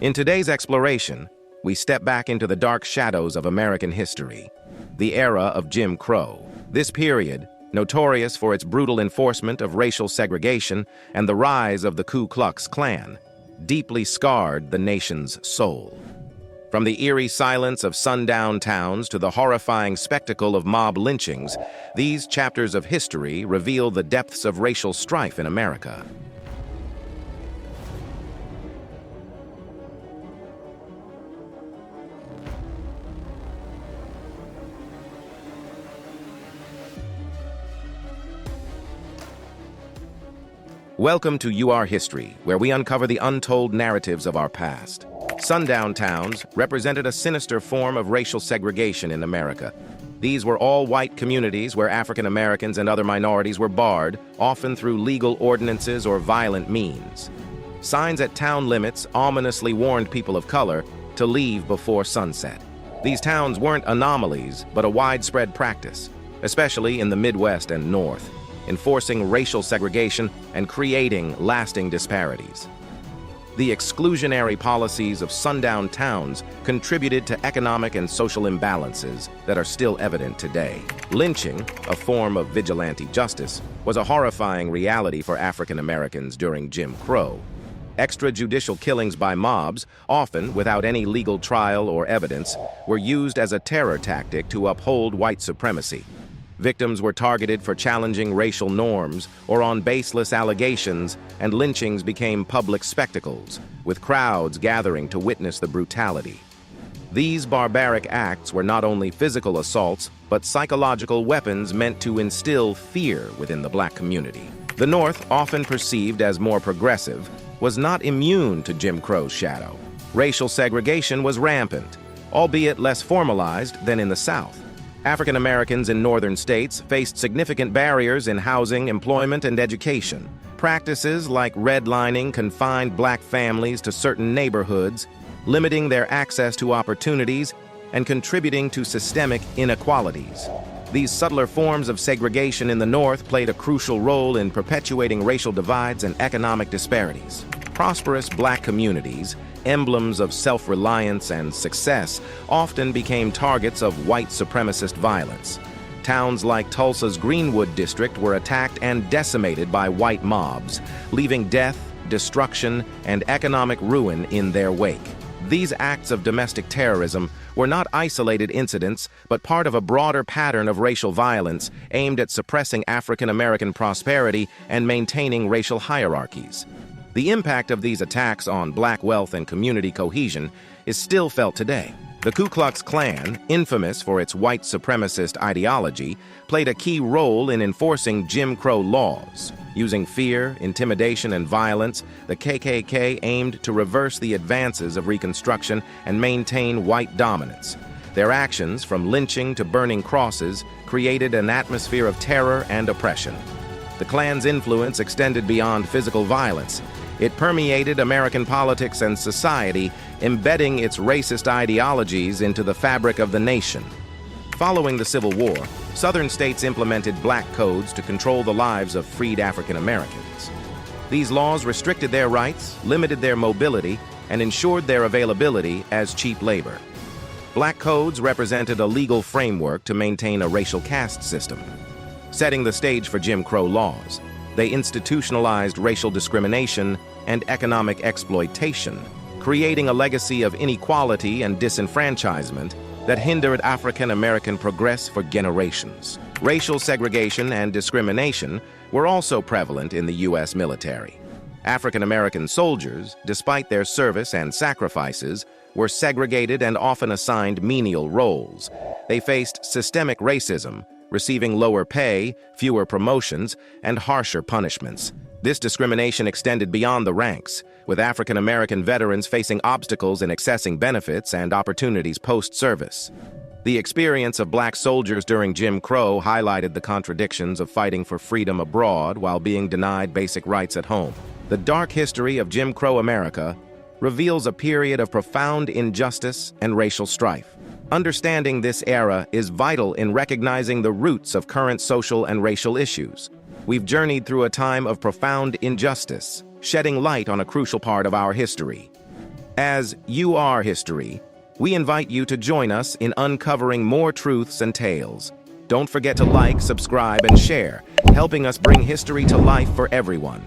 In today's exploration, we step back into the dark shadows of American history, the era of Jim Crow. This period, notorious for its brutal enforcement of racial segregation and the rise of the Ku Klux Klan, deeply scarred the nation's soul. From the eerie silence of sundown towns to the horrifying spectacle of mob lynchings, these chapters of history reveal the depths of racial strife in America. Welcome to You Are History, where we uncover the untold narratives of our past. Sundown towns represented a sinister form of racial segregation in America. These were all white communities where African Americans and other minorities were barred, often through legal ordinances or violent means. Signs at town limits ominously warned people of color to leave before sunset. These towns weren't anomalies, but a widespread practice, especially in the Midwest and North, enforcing racial segregation and creating lasting disparities. The exclusionary policies of sundown towns contributed to economic and social imbalances that are still evident today. Lynching, a form of vigilante justice, was a horrifying reality for African Americans during Jim Crow. Extrajudicial killings by mobs, often without any legal trial or evidence, were used as a terror tactic to uphold white supremacy. Victims were targeted for challenging racial norms or on baseless allegations, and lynchings became public spectacles, with crowds gathering to witness the brutality. These barbaric acts were not only physical assaults, but psychological weapons meant to instill fear within the black community. The North, often perceived as more progressive, was not immune to Jim Crow's shadow. Racial segregation was rampant, albeit less formalized than in the South. African Americans in northern states faced significant barriers in housing, employment, and education. Practices like redlining confined black families to certain neighborhoods, limiting their access to opportunities and contributing to systemic inequalities. These subtler forms of segregation in the North played a crucial role in perpetuating racial divides and economic disparities. Prosperous black communities, emblems of self-reliance and success, often became targets of white supremacist violence. Towns like Tulsa's Greenwood district were attacked and decimated by white mobs, leaving death, destruction, and economic ruin in their wake. These acts of domestic terrorism were not isolated incidents, but part of a broader pattern of racial violence aimed at suppressing African American prosperity and maintaining racial hierarchies. The impact of these attacks on black wealth and community cohesion is still felt today. The Ku Klux Klan, infamous for its white supremacist ideology, played a key role in enforcing Jim Crow laws. Using fear, intimidation, and violence, the KKK aimed to reverse the advances of Reconstruction and maintain white dominance. Their actions, from lynching to burning crosses, created an atmosphere of terror and oppression. The Klan's influence extended beyond physical violence. It permeated American politics and society, embedding its racist ideologies into the fabric of the nation. Following the Civil War, Southern states implemented black codes to control the lives of freed African Americans. These laws restricted their rights, limited their mobility, and ensured their availability as cheap labor. Black codes represented a legal framework to maintain a racial caste system. Setting the stage for Jim Crow laws, they institutionalized racial discrimination and economic exploitation, creating a legacy of inequality and disenfranchisement that hindered African American progress for generations. Racial segregation and discrimination were also prevalent in the U.S. military. African American soldiers, despite their service and sacrifices, were segregated and often assigned menial roles. They faced systemic racism, receiving lower pay, fewer promotions, and harsher punishments. This discrimination extended beyond the ranks, with African American veterans facing obstacles in accessing benefits and opportunities post-service. The experience of black soldiers during Jim Crow highlighted the contradictions of fighting for freedom abroad while being denied basic rights at home. The dark history of Jim Crow America reveals a period of profound injustice and racial strife. Understanding this era is vital in recognizing the roots of current social and racial issues. We've journeyed through a time of profound injustice, shedding light on a crucial part of our history. As You Are History, we invite you to join us in uncovering more truths and tales. Don't forget to like, subscribe, and share, helping us bring history to life for everyone.